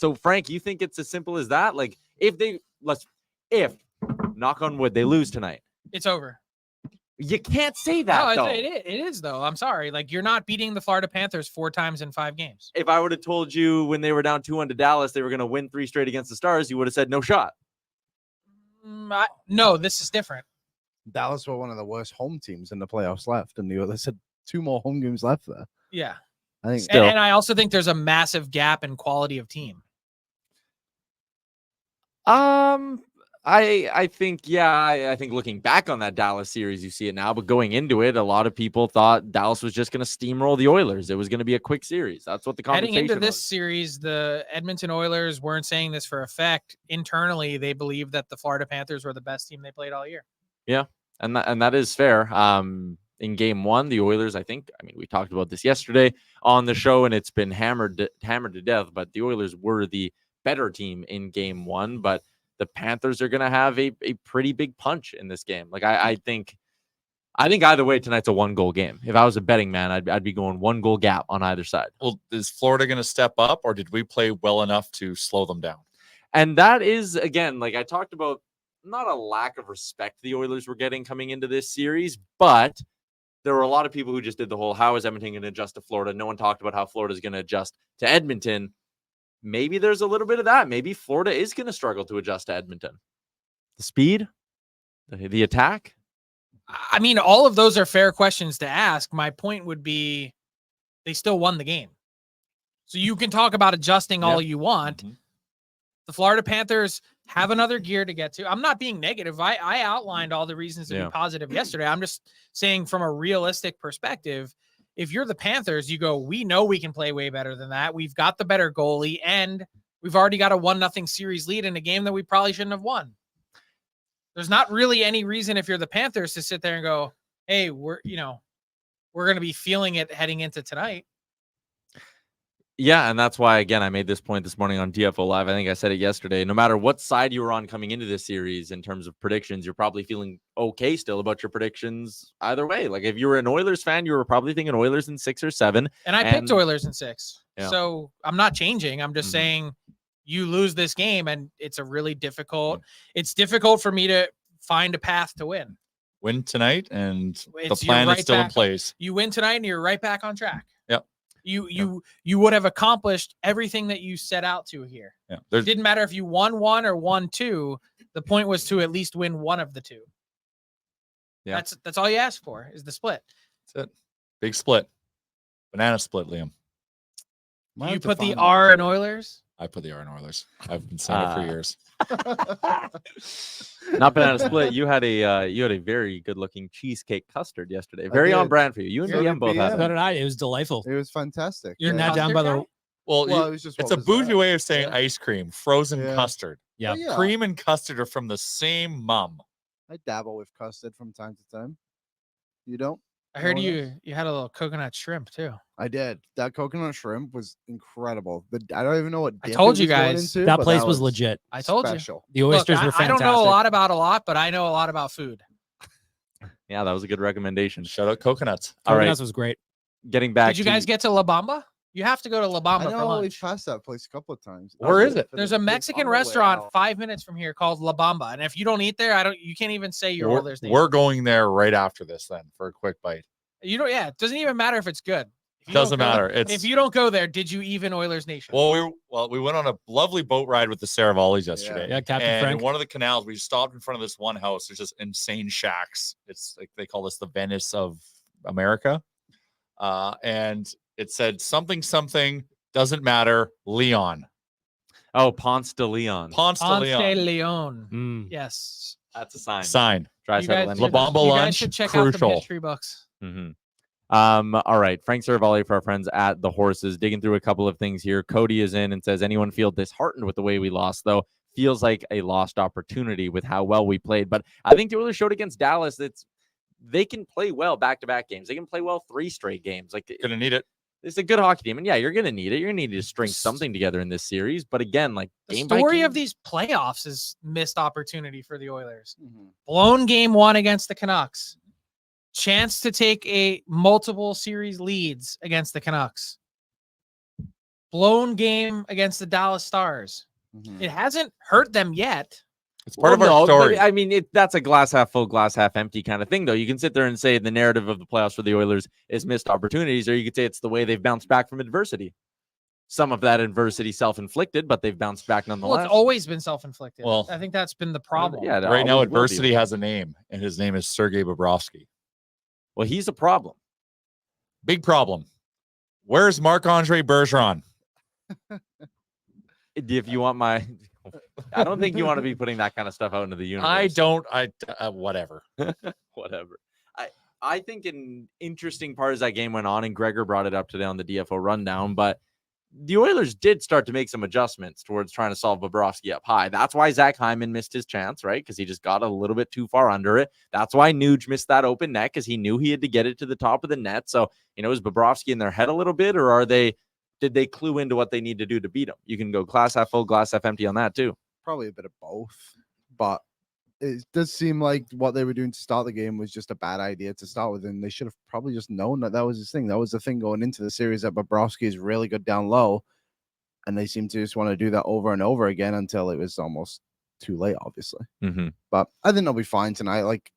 So, Frank, you think it's as simple as that? Like, if knock on wood, they lose tonight, It's over. You can't say that, No, though. it is, though. I'm sorry. Like, you're not beating the Florida Panthers 4 times in 5 games. If I would have told you when they were down 2-1 to Dallas, they were going to win 3 straight against the Stars, you would have said no shot. No, this is different. Dallas were one of the worst home teams in the playoffs left, and they said 2 more home games left there. Yeah. I think Still. And I also think there's a massive gap in quality of team. I think, I think looking back on that Dallas series, you see it now, but going into it, a lot of people thought Dallas was just going to steamroll the Oilers. It was going to be a quick series. That's what the conversation Heading into this was. series, the Edmonton Oilers weren't saying this for effect. Internally, they believed that the Florida Panthers were the best team they played all year. Yeah, and that is fair. In game 1, the Oilers, we talked about this yesterday on the show, and it's been hammered to death, but the Oilers were the better team in game 1, but the Panthers are going to have a pretty big punch in this game. Like, I think either way, tonight's a 1-goal game. If I was a betting man, I'd be going 1-goal gap on either side. Well, is Florida going to step up, or did we play well enough to slow them down? And that is, again, like I talked about, not a lack of respect the Oilers were getting coming into this series, but there were a lot of people who just did the whole, how is Edmonton going to adjust to Florida? No one talked about how Florida is going to adjust to Edmonton. Maybe there's a little bit of that. Maybe Florida is going to struggle to adjust to Edmonton. The speed, the attack. I mean, all of those are fair questions to ask. My point would be they still won the game. So you can talk about adjusting all you want. Mm-hmm. The Florida Panthers have another gear to get to. I'm not being negative. I outlined all the reasons to be positive yesterday. I'm just saying from a realistic perspective, if you're the Panthers, you go, we know we can play way better than that. We've got the better goalie, and we've already got a 1-0 series lead in a game that we probably shouldn't have won. There's not really any reason if you're the Panthers to sit there and go, hey, we're going to be feeling it heading into tonight. Yeah, and that's why, again, I made this point this morning on DFO Live. I think I said it yesterday. No matter what side you were on coming into this series in terms of predictions, you're probably feeling okay still about your predictions either way. Like, if you were an Oilers fan, you were probably thinking Oilers in 6 or 7. And I picked Oilers in 6. Yeah. So I'm not changing. I'm just saying you lose this game, and it's a really difficult. It's difficult for me to find a path to win. Win tonight, and the plan is still in place. You win tonight, and you're right back on track. Yep. You would have accomplished everything that you set out to here. Yeah. It didn't matter if you won 1 or won 2. The point was to at least win one of the 2. Yeah. That's all you ask for is the split. That's it. Big split. Banana split, Liam. You put the R in Oilers? I put the R in Oilers. I've been saying it for years. Not banana split. You had a very good looking cheesecake custard yesterday. Very on brand for you. You and BM both had So it. did I. It was delightful. It was fantastic. You're now down by the. Well, it was just it's what a was bougie that? way of saying ice cream, frozen custard. Yeah. Oh, yeah. Cream and custard are from the same mom. I dabble with custard from time to time. You don't? I heard No, you had a little coconut shrimp too. I did. That coconut shrimp was incredible. I don't even know what I dip told it you was going guys. into, That but place was legit. I told special. The you. oysters Look, were I fantastic. don't know a lot about a lot, but I know a lot about food. Yeah, that was a good recommendation. Shout out coconuts. All right. Coconuts was great. Getting back Did you guys get to La Bamba? You have to go to La Bamba I for know lunch. we've passed that place a couple of times. Where is it? There's a Mexican restaurant 5 minutes from here called La Bamba, and if you don't eat there, you can't even say your Oilers name. We're going there right after this then for a quick bite. You don't. Yeah, it doesn't even matter if it's good. If you Doesn't don't go- matter. It's If you don't go there, did you even Oilers Nation? well, we went on a lovely boat ride with the Seravallis yesterday. Yeah, Captain and Frank. in one of the canals, we stopped in front of this one house. There's just insane shacks. It's like they call this the Venice of America. And it said something doesn't matter. Leon. Oh, Ponce de Leon. Ponce de Ponce Leon. de Leon. Mm. Yes. That's a sign. Sign. Try You settle guys, in. La Bamba you lunch, guys should check out the crucial. history books. All right. Frank Seravalli for our friends at the Horses, digging through a couple of things here. Cody is in and says, anyone feel disheartened with the way we lost, though? Feels like a lost opportunity with how well we played. But I think the Oilers showed against Dallas that they can play well back-to-back games. They can play well 3 straight games. Like, Gonna need it. it's a good hockey team. And yeah, you're going to need it. You're going to need to string something together in this series. But again, like The game by story game, of these playoffs is missed opportunity for the Oilers. Mm-hmm. Blown game 1 against the Canucks. Chance to take a multiple series leads against the Canucks. blown game against the Dallas Stars. Mhm. It hasn't hurt them yet. It's part of our no, story. But, I mean, that's a glass half full, glass half empty kind of thing, though. You can sit there and say the narrative of the playoffs for the Oilers is missed opportunities, or you could say it's the way they've bounced back from adversity. Some of that adversity self-inflicted, but they've bounced back nonetheless. Well, it's always been self-inflicted. Well, I think that's been the problem. Yeah, it Right now, always will be. adversity has a name, and his name is Sergei Bobrovsky. Well, he's a problem. Big problem. Where's Marc-Andre Bergeron? If you want my, I don't think you want to be putting that kind of stuff out into the universe. I don't. Whatever. Whatever. I think an interesting part as that game went on, and Gregor brought it up today on the DFO rundown, but the Oilers did start to make some adjustments towards trying to solve Bobrovsky up high. That's why Zach Hyman missed his chance, right? Because he just got a little bit too far under it. That's why Nuge missed that open net, because he knew he had to get it to the top of the net. So, is Bobrovsky in their head a little bit, or did they clue into what they need to do to beat him? You can go glass half full, glass half empty on that too. Probably a bit of both, but it does seem like what they were doing to start the game was just a bad idea to start with, and they should have probably just known that was his thing. That was the thing going into the series, that Bobrovsky is really good down low, and they seem to just want to do that over and over again until it was almost too late, obviously. Mm-hmm. But I think they'll be fine tonight. Like,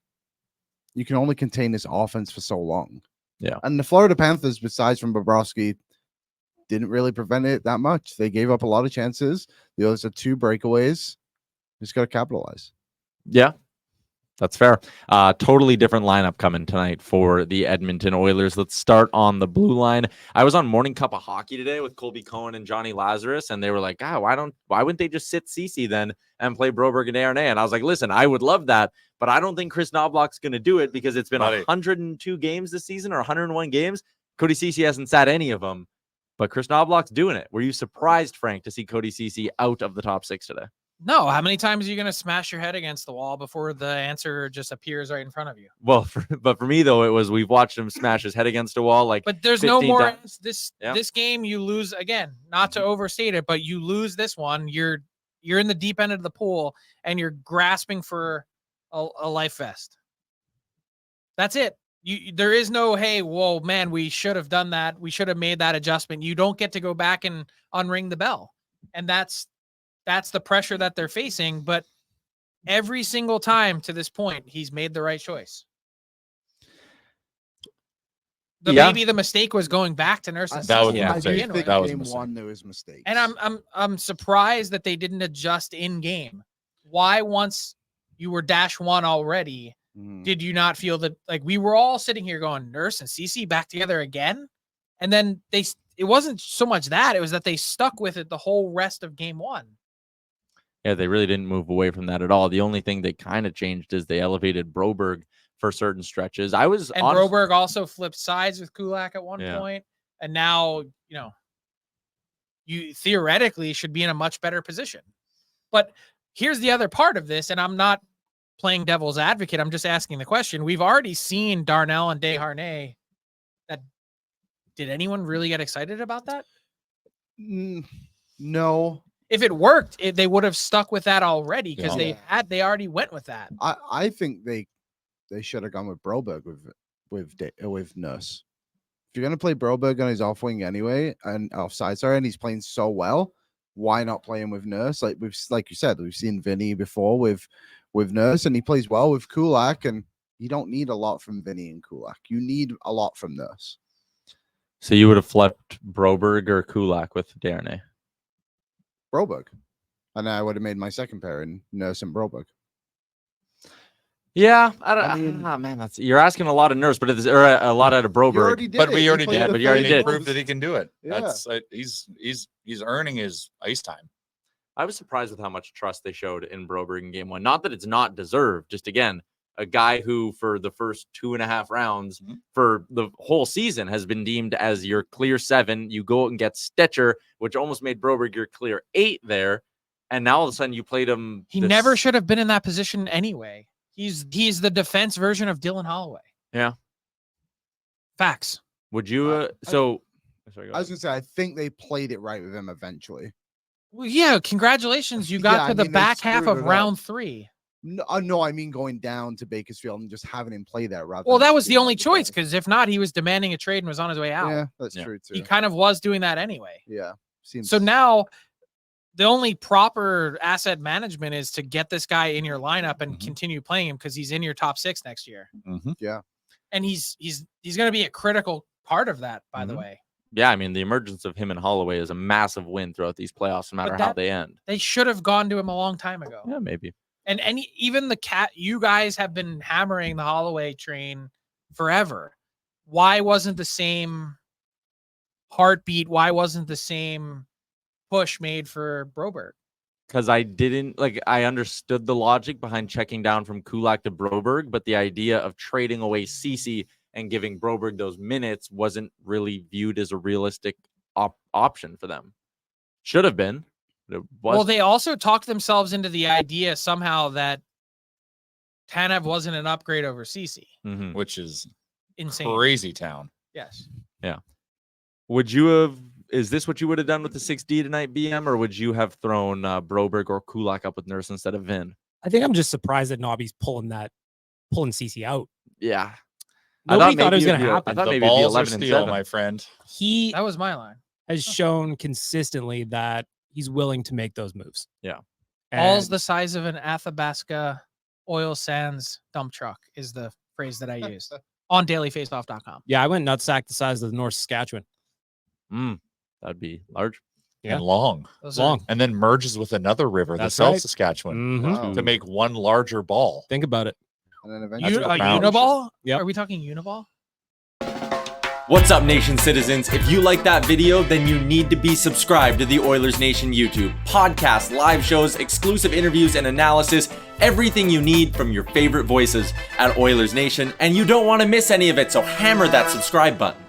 you can only contain this offense for so long. Yeah. And the Florida Panthers, besides from Bobrovsky, didn't really prevent it that much. They gave up a lot of chances. The others had 2 breakaways. Just got to capitalize. Yeah, that's fair. Totally different lineup coming tonight for the Edmonton Oilers. Let's start on the blue line. I was on Morning Cup of Hockey today with Colby Cohen and Johnny Lazarus, and they were like, why wouldn't they just sit Ceci then and play Broberg and Darnay? And I was like, listen, I would love that, but I don't think Chris Knobloch's going to do it, because it's been 102 games this season, or 101 games. Cody Ceci hasn't sat any of them, but Chris Knobloch's doing it. Were you surprised, Frank, to see Cody Ceci out of the top 6 today? No, how many times are you going to smash your head against the wall before the answer just appears right in front of you? Well, but for me though, it was, we've watched him smash his head against a wall like. But there's no more times. this game. You lose again. Not to overstate it, but you lose this one. You're in the deep end of the pool, and you're grasping for a life vest. That's it. There is no, hey, whoa, man, we should have done that. We should have made that adjustment. You don't get to go back and unring the bell, and that's the pressure that they're facing. But every single time to this point, he's made the right choice. Maybe the mistake was going back to Nurse. That was I do think that was game mistake. 1 there was mistakes. And I'm surprised that they didn't adjust in game. Why, once you were -1 already, did you not feel that, like, we were all sitting here going, Nurse and Ceci back together again? And then it wasn't so much that, it was that they stuck with it the whole rest of game 1. Yeah, they really didn't move away from that at all. The only thing they kind of changed is they elevated Broberg for certain stretches. Broberg also flipped sides with Kulak at one point, and now you theoretically should be in a much better position. But here's the other part of this, and I'm not playing devil's advocate. I'm just asking the question. We've already seen Darnell and Desharnais. Did anyone really get excited about that? No. If it worked, they would have stuck with that already, because they already went with that. I think they should have gone with Broberg with Nurse. If you're gonna play Broberg on his off wing anyway, and offside, and he's playing so well, why not play him with Nurse? Like you said, we've seen Vinny before with Nurse, and he plays well with Kulak, and you don't need a lot from Vinny and Kulak. You need a lot from Nurse. So you would have flipped Broberg or Kulak with Darnay? Broberg. And I would have made my second pair in Nurse and Broberg. Yeah, man, you're asking a lot of Nurse, but a lot out of Broberg. But we already did. But you already did. Proved that he can do it. Yeah. That's he's earning his ice time. I was surprised with how much trust they showed in Broberg in game 1. Not that it's not deserved. Just again, a guy who for the first 2.5 rounds for the whole season has been deemed as your clear 7. You go out and get Stetcher, which almost made Broberg your clear 8 there. And now all of a sudden you played him. He never should have been in that position anyway. He's the defense version of Dylan Holloway. Yeah. Facts. Would you sorry, I was gonna say I think they played it right with him eventually. Well, yeah, congratulations. You got to the back half of round 3. No, I mean going down to Bakersfield and just having him play there rather. Well, that was the only choice, because if not, he was demanding a trade and was on his way out. Yeah, that's true too. He kind of was doing that anyway. Yeah. Seems So now the only proper asset management is to get this guy in your lineup and continue playing him because he's in your top 6 next year. yeah. And he's going to be a critical part of that, by the way. Yeah, I mean, the emergence of him and Holloway is a massive win throughout these playoffs, no matter how they end. They should have gone to him a long time ago. Yeah, maybe. And even you guys have been hammering the Holloway train forever. Why wasn't the same heartbeat? Why wasn't the same push made for Broberg? Because I understood the logic behind checking down from Kulak to Broberg, but the idea of trading away Ceci and giving Broberg those minutes wasn't really viewed as a realistic option for them. Should have been. But it wasn't. Well, they also talked themselves into the idea somehow that Tanev wasn't an upgrade over Ceci. Which is Insane. crazy town. Yes. Yeah. Is this what you would have done with the 6D tonight, BM, or would you have thrown Broberg or Kulak up with Nurse instead of Vin? I think I'm just surprised that Nobby's pulling CC out. Yeah. Nobody thought it was going to happen. I thought The maybe it'd be balls are 11 and steel, 7. my friend. He That was my line. has shown consistently that he's willing to make those moves. Yeah. Balls And the size of an Athabasca oil sands dump truck is the phrase that I used on dailyfaceoff.com. yeah, I went nutsack the size of the North Saskatchewan. That'd be large. Yeah. And long. Those are- Long. And then merges with another river, That's the South right. Saskatchewan, Mhm. to make one larger ball. Think about it. And then a eventually, Uniball? Yep. Are we talking Uniball? What's up, Nation citizens? If you like that video, then you need to be subscribed to the Oilers Nation YouTube. Podcasts, live shows, exclusive interviews, and analysis. Everything you need from your favorite voices at Oilers Nation. And you don't want to miss any of it, so hammer that subscribe button.